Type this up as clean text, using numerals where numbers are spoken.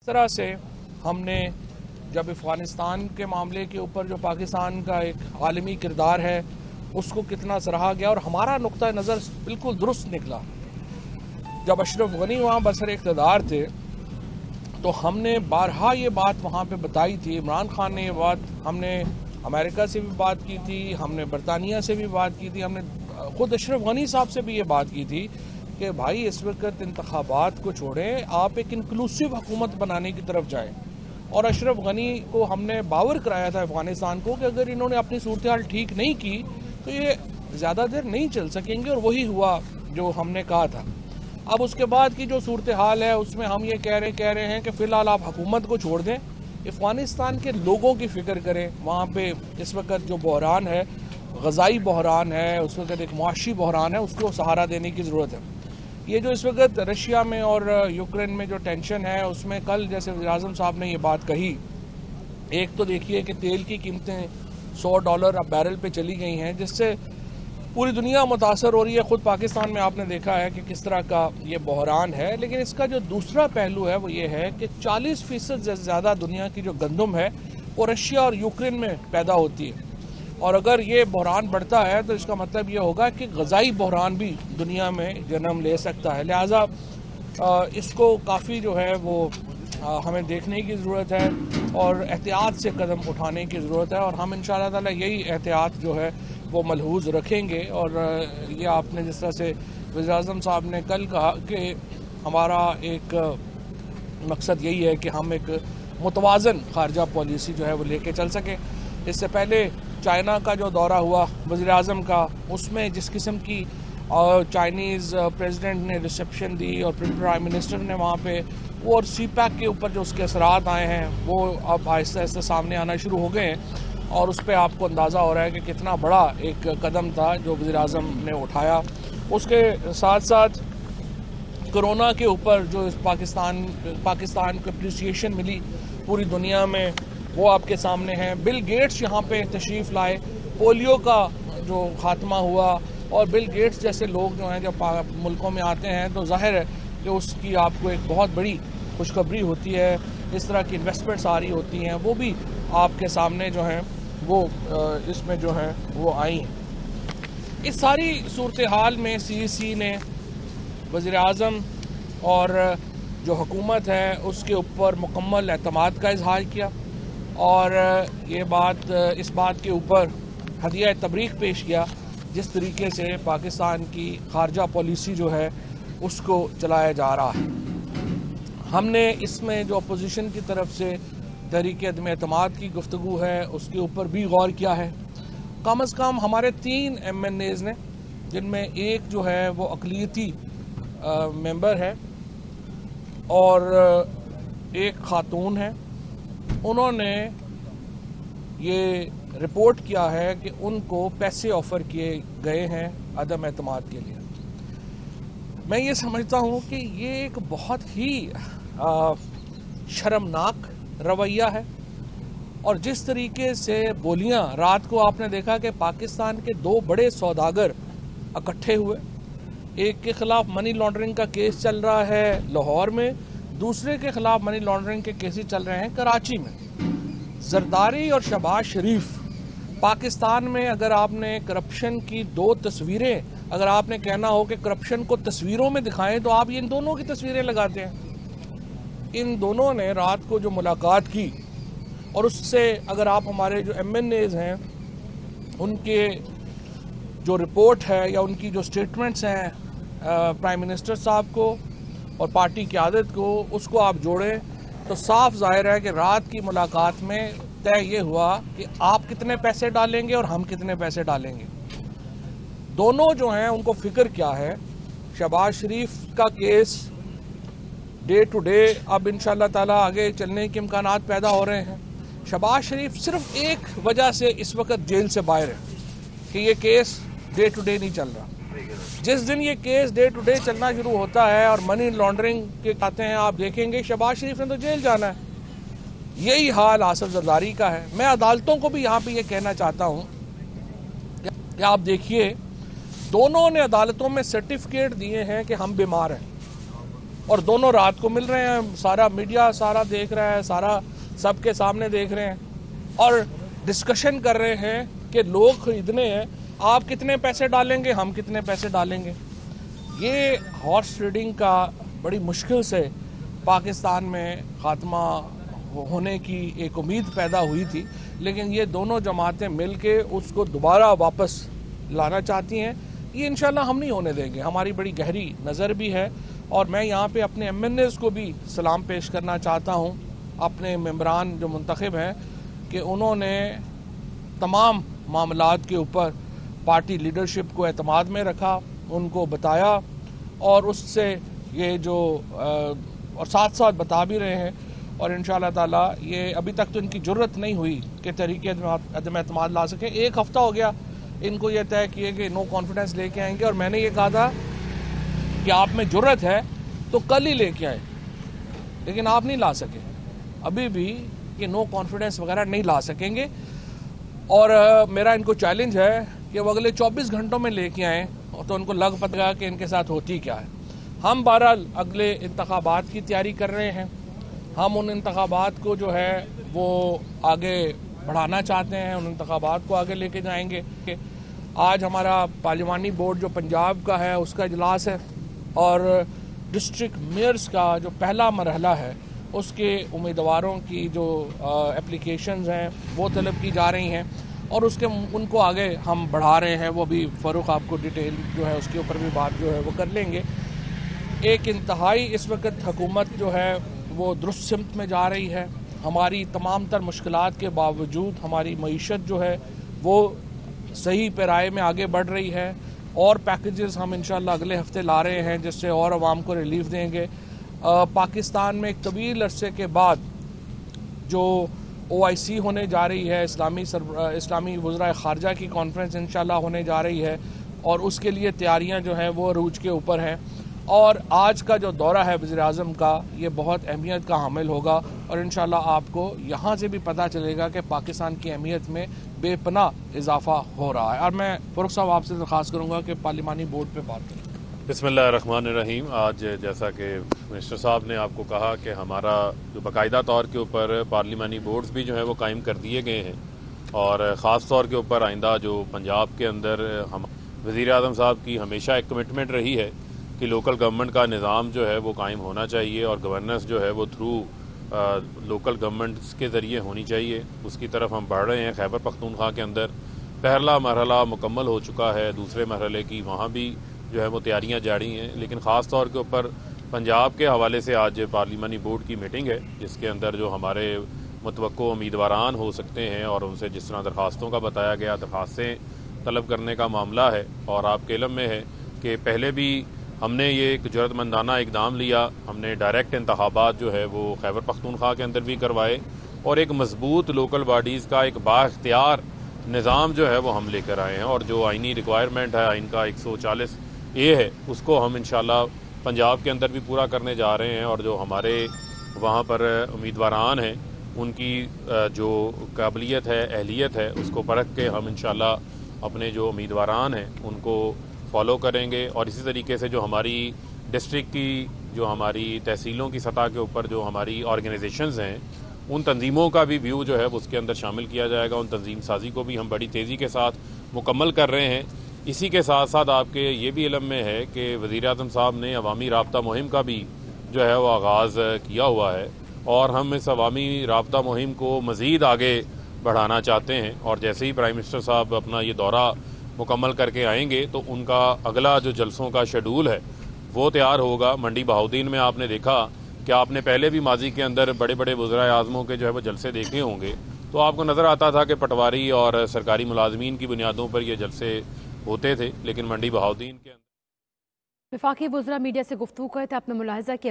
तरह से हमने जब अफ़गानिस्तान के मामले के ऊपर जो पाकिस्तान का एक आलमी किरदार है उसको कितना सराहा गया और हमारा नुक्ता नज़र बिल्कुल दुरुस्त निकला। जब अशरफ गनी वहाँ बसर इक़्तिदार थे तो हमने बारहा ये बात वहाँ पे बताई थी। इमरान खान ने ये बात, हमने अमेरिका से भी बात की थी, हमने बरतानिया से भी बात की थी, हमने ख़ुद अशरफ गनी साहब से भी ये बात की थी कि भाई इस वक्त इंतखाबात को छोड़ें, आप एक इंक्लूसिव हुकूमत बनाने की तरफ जाएं। और अशरफ गनी को हमने बावर कराया था अफ़गानिस्तान को कि अगर इन्होंने अपनी सूरत हाल ठीक नहीं की तो ये ज़्यादा देर नहीं चल सकेंगे, और वही हुआ जो हमने कहा था। अब उसके बाद की जो सूरत हाल है उसमें हम ये कह रहे हैं कि फ़िलहाल आप हुकूमत को छोड़ दें, अफ़गानिस्तान के लोगों की फ़िक्र करें। वहाँ पे इस वक्त जो बहरान है, ग़ज़ाई बहरान है, उस वक्त एक मुआशी बहरान है, उसको सहारा देने की ज़रूरत है। ये जो इस वक्त रशिया में और यूक्रेन में जो टेंशन है उसमें कल जैसे वज़ीर-ए-आज़म साहब ने ये बात कही, एक तो देखिए कि तेल की कीमतें $100 अब बैरल पे चली गई हैं, जिससे पूरी दुनिया मुतासर हो रही है। ख़ुद पाकिस्तान में आपने देखा है कि किस तरह का ये बहरान है। लेकिन इसका जो दूसरा पहलू है वो ये है कि 40% से ज़्यादा दुनिया की जो गंदम है वो रशिया और यूक्रेन में पैदा होती है, और अगर ये बहरान बढ़ता है तो इसका मतलब ये होगा कि ग़ज़ाई बहरान भी दुनिया में जन्म ले सकता है। लिहाजा इसको काफ़ी जो है वो हमें देखने की ज़रूरत है और एहतियात से कदम उठाने की ज़रूरत है, और हम इंशाअल्लाह ताला यही एहतियात जो है वो मलहूज़ रखेंगे। और ये आपने जिस तरह से वज़ीर-ए-आज़म साहब ने कल कहा कि हमारा एक मकसद यही है कि हम एक मुतवाज़न ख़ारजा पॉलिसी जो है वो लेके चल सकें। इससे पहले चाइना का जो दौरा हुआ वज़ीर-ए-आज़म का, उसमें जिस किस्म की चाइनीज़ प्रेसिडेंट ने रिसेप्शन दी और प्राइम मिनिस्टर ने वहाँ पे वो, और CPEC के ऊपर जो उसके असरात आए हैं वो अब आहिस्ता आहिस्ता सामने आना शुरू हो गए हैं, और उस पर आपको अंदाज़ा हो रहा है कि कितना बड़ा एक कदम था जो वज़ीर-ए-आज़म ने उठाया। उसके साथ साथ कोरोना के ऊपर जो पाकिस्तान को अप्रिसिएशन मिली पूरी दुनिया में वो आपके सामने है। बिल गेट्स यहाँ पे तशरीफ़ लाए, पोलियो का जो ख़ात्मा हुआ, और बिल गेट्स जैसे लोग जो हैं जब मुल्कों में आते हैं तो जाहिर है कि उसकी आपको एक बहुत बड़ी खुशखबरी होती है। इस तरह की इन्वेस्टमेंट्स आ रही होती हैं, वो भी आपके सामने जो हैं वो इसमें जो हैं वो आई हैं। इस सारी सूरत हाल में CEC ने वज़ीर-ए-आज़म और जो हुकूमत है उसके ऊपर मुकम्मल एतमाद का इजहार किया, और इस बात के ऊपर हदिया तबरीक पेश किया जिस तरीके से पाकिस्तान की ख़ारजा पॉलिसी जो है उसको चलाया जा रहा है। हमने इसमें जो अपोजिशन की तरफ से तहरीक अदम एतमाद की गुफ्तगू है उसके ऊपर भी गौर किया है। कम अज़ कम हमारे 3 MNAs ने, जिनमें एक जो है वो अक़लियती मेंबर है और एक ख़ातून है, उन्होंने ये रिपोर्ट किया है कि उनको पैसे ऑफ़र किए गए हैं अदम एतमाद के लिए। मैं ये समझता हूँ कि ये एक बहुत ही शर्मनाक रवैया है, और जिस तरीके से बोलियां, रात को आपने देखा कि पाकिस्तान के 2 बड़े सौदागर इकट्ठे हुए, एक के ख़िलाफ़ मनी लॉन्ड्रिंग का केस चल रहा है लाहौर में, दूसरे के ख़िलाफ़ मनी लॉन्ड्रिंग के केसेस चल रहे हैं कराची में। जरदारी और शहबाज शरीफ पाकिस्तान में, अगर आपने करप्शन की 2 तस्वीरें, अगर आपने कहना हो कि करप्शन को तस्वीरों में दिखाएं तो आप इन दोनों की तस्वीरें लगाते हैं। इन दोनों ने रात को जो मुलाकात की, और उससे अगर आप हमारे जो MNAs हैं उनके जो रिपोर्ट है या उनकी जो स्टेटमेंट्स हैं प्राइम मिनिस्टर साहब को और पार्टी क़यादत को, उसको आप जोड़ें तो साफ जाहिर है कि रात की मुलाकात में तय ये हुआ कि आप कितने पैसे डालेंगे और हम कितने पैसे डालेंगे। दोनों जो हैं उनको फ़िक्र क्या है। शहबाज शरीफ का केस डे टू डे अब इंशाअल्लाह ताला आगे चलने के इम्कानात पैदा हो रहे हैं। शहबाज शरीफ सिर्फ एक वजह से इस वक्त जेल से बाहर है कि ये केस डे टू डे नहीं चल रहा। जिस दिन ये केस डे टू डे चलना शुरू होता है और मनी लॉन्ड्रिंग के आते हैं, आप देखेंगे शहबाज शरीफ ने तो जेल जाना है। यही हाल आसिफ जरदारी का है। मैं अदालतों को भी यहाँ पे ये कहना चाहता हूँ कि आप देखिए, दोनों ने अदालतों में सर्टिफिकेट दिए हैं कि हम बीमार हैं, और दोनों रात को मिल रहे हैं, सारा मीडिया सारा देख रहा है, सारा सबके सामने देख रहे हैं और डिस्कशन कर रहे हैं कि लोग खरीदने हैं, आप कितने पैसे डालेंगे, हम कितने पैसे डालेंगे। ये हॉर्स ट्रेडिंग का बड़ी मुश्किल से पाकिस्तान में खात्मा होने की एक उम्मीद पैदा हुई थी, लेकिन ये दोनों जमातें मिलके उसको दोबारा वापस लाना चाहती हैं। ये इंशाल्लाह हम नहीं होने देंगे, हमारी बड़ी गहरी नज़र भी है। और मैं यहाँ पे अपने MNAs को भी सलाम पेश करना चाहता हूँ, अपने मेंबरान जो मुंतखब हैं, कि उन्होंने तमाम मामलात के ऊपर पार्टी लीडरशिप को एतमाद में रखा, उनको बताया और उससे ये जो और साथ साथ बता भी रहे हैं। और इंशाअल्लाह ताला ये अभी तक तो इनकी ज़रूरत नहीं हुई कि तरीके अदम एतमाद ला सकें। एक हफ़्ता हो गया इनको ये तय किए कि नो कॉन्फिडेंस लेके आएंगे, और मैंने ये कहा था कि आप में ज़रूरत है तो कल ही लेके आए, लेकिन आप नहीं ला सके। अभी भी ये नो कॉन्फिडेंस वगैरह नहीं ला सकेंगे। और मेरा इनको चैलेंज है कि वो अगले 24 घंटों में लेके आएँ, तो उनको लग पड़ेगा कि इनके साथ होती क्या है। हम बहरहाल अगले इंतखाबात की तैयारी कर रहे हैं। हम उन इंतखाबात को जो है वो आगे बढ़ाना चाहते हैं, उन इंतखाबात को आगे लेके जाएंगे। आज हमारा पार्लिमानी बोर्ड जो पंजाब का है उसका इजलास है, और डिस्ट्रिक्ट मेयर्स का जो पहला मरहला है उसके उम्मीदवारों की जो एप्लीकेशंस हैं वो तलब की जा रही हैं, और उसके उनको आगे हम बढ़ा रहे हैं। वो भी फ़ारूक आपको डिटेल जो है उसके ऊपर भी बात जो है वो कर लेंगे। एक इंतहाई इस वक्त हुकूमत जो है वो दुरुस्त सिमत में जा रही है। हमारी तमाम तर मुश्किलात के बावजूद हमारी मईशत जो है वो सही पैराए में आगे बढ़ रही है, और पैकेजेस हम इंशाल्लाह अगले हफ्ते ला रहे हैं जिससे और आवाम को रिलीफ देंगे। पाकिस्तान में एक तवील अरसे के बाद जो OIC होने जा रही है, इस्लामी वज़राए ख़ारजा की कॉन्फ्रेंस इंशाल्लाह होने जा रही है, और उसके लिए तैयारियां जो हैं वो अरूज के ऊपर हैं। और आज का जो दौरा है वज़ीर-ए-आज़म का, ये बहुत अहमियत का हामिल होगा, और इंशाल्लाह आपको यहाँ से भी पता चलेगा कि पाकिस्तान की अहमियत में बेपनाह इजाफा हो रहा है। और मैं फ़ारूक साहब आपसे दरख्वास्त करूँगा कि पार्लिमानी बोर्ड पर बात करें। बिस्मिल्लाहिर्रहमानिर्रहीम। आज जैसा कि मिनिस्टर साहब ने आपको कहा कि हमारा जो बाकायदा तौर के ऊपर पार्लिमानी बोर्ड्स भी जो है वो कायम कर दिए गए हैं, और ख़ास तौर के ऊपर आइंदा जो पंजाब के अंदर हम वज़ीर-ए-आज़म साहब की हमेशा एक कमिटमेंट रही है कि लोकल गवर्नमेंट का निज़ाम जो है वो कायम होना चाहिए, और गवर्नेंस जो है वो थ्रू लोकल गवर्नमेंट्स के ज़रिए होनी चाहिए। उसकी तरफ हम बढ़ रहे हैं। खैबर पख्तूनख्वा के अंदर पहला मरहला मुकम्मल हो चुका है, दूसरे मरहले की वहाँ भी जो है वो तैयारियाँ जारी हैं। लेकिन ख़ास तौर के ऊपर पंजाब के हवाले से आज पार्लिमानी बोर्ड की मीटिंग है, जिसके अंदर जो हमारे मुतवक्को उम्मीदवारान हो सकते हैं और उनसे जिस तरह दरख्वास्तों का बताया गया, दरख्वास्तें तलब करने का मामला है। और आपके इल्म में है कि पहले भी हमने ये एक जुर्रतमंदाना इकदाम लिया, हमने डायरेक्ट इंतखाबात जो है वो खैबर पख्तूनख्वा के अंदर भी करवाए, और एक मजबूत लोकल बॉडीज़ का एक बाख्तियार निज़ाम जो है वो हम लेकर आए हैं। और जो आइनी रिक्वायरमेंट है आइन का 140A है, उसको हम इंशाल्लाह पंजाब के अंदर भी पूरा करने जा रहे हैं। और जो हमारे वहाँ पर उम्मीदवारान हैं उनकी जो काबिलियत है, अहलियत है, उसको परख के हम इंशाल्लाह अपने जो उम्मीदवारान हैं उनको फॉलो करेंगे। और इसी तरीके से जो हमारी डिस्ट्रिक्ट की, जो हमारी तहसीलों की सतह के ऊपर जो हमारी ऑर्गेनाइजेशंस हैं, उन तंजीमों का भी व्यू जो है वो उसके अंदर शामिल किया जाएगा। उन तंजीम साजी को भी हम बड़ी तेज़ी के साथ मुकम्मल कर रहे हैं। इसी के साथ साथ आपके ये भी इल्म में है कि वज़ीर-ए-आज़म साहब ने अवामी राब्ता मुहिम का भी जो है वो आगाज़ किया हुआ है, और हम इस अवामी राब्ता मुहिम को मज़ीद आगे बढ़ाना चाहते हैं। और जैसे ही प्राइम मिनिस्टर साहब अपना ये दौरा मुकम्मल करके आएंगे तो उनका अगला जो जलसों का शेड्यूल है वो तैयार होगा। मंडी बहाउद्दीन में आपने देखा कि आपने पहले भी माजी के अंदर बड़े बड़े वज़राए आज़मों के जो है वो जलसे देखे होंगे, तो आपको नज़र आता था कि पटवारी और सरकारी मुलाजमीन की बुनियादों पर ये जलसे होते थे। लेकिन मंडी बहाउद्दीन के अंदर वफाकी वज़रा मीडिया से गुफ्तगू करते अपना मुलाहिज़ा किया।